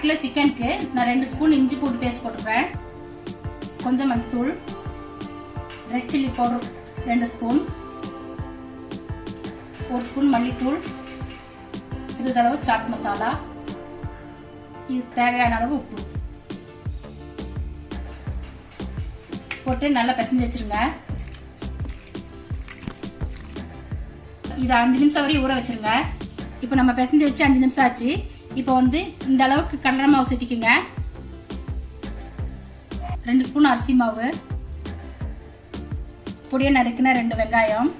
Kilo சிக்கனுக்கு நான் 2 spoon இஞ்சி பூண்டு பேஸ்ட் போட்டுக்கிறேன். கொஞ்சம் மஞ்சத்தூள், red chilli powder 2 spoon, 1 spoon மல்லித்தூள், சிறிதளவு சாட் மசாலா, இது தேவையான அளவு உப்பு போட்டு நல்லா பிசைஞ்சு வச்சிருங்க. இதை 5 நிமிஷம் வரையும் ஊற வச்சிருங்க. இப்போ நம்ம பிசைஞ்சு வச்சு 5 நிமிஷம் ஆச்சு. இப்போ இந்த அளவுக்கு கடலை மாவு சேர்த்திக்குங்க. 2 ஸ்பூன் அரிசி மாவு, பொடியை நறுக்கின 2 வெங்காயம்,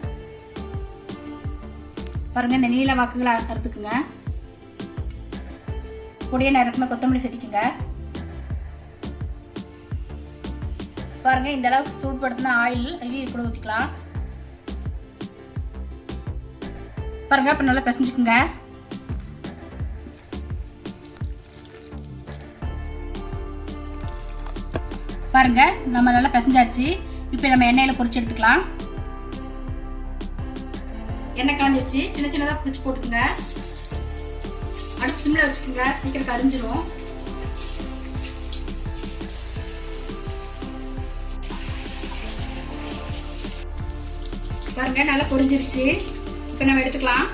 பாருங்க இந்த நீல வாக்குகளை அறுத்துக்குங்க. பொடியை நறுக்கின கொத்தமல்லி சேர்த்திக்குங்க. பாருங்க இந்த அளவுக்கு சூடுபடுத்தின ஆயில் இது கூட ஊற்றிக்கலாம். பாருங்க இப்போ நல்லா பிசைஞ்சுக்குங்க. பாருங்க நம்ம நல்லா பிசைஞ்சாச்சு. இப்போ நம்ம எண்ணெயில பொரிச்சு எடுத்துக்கலாம். எண்ணெய் காஞ்சிருச்சு. சின்ன சின்னதா பிடிச்சு போட்டுக்குங்க. அடுப்பு சிம்ல வச்சுக்கோங்க, சீக்கிரம் கரிஞ்சிரும். பாருங்க நல்லா பொரிஞ்சிருச்சு. இப்போ நம்ம எடுத்துக்கலாம்.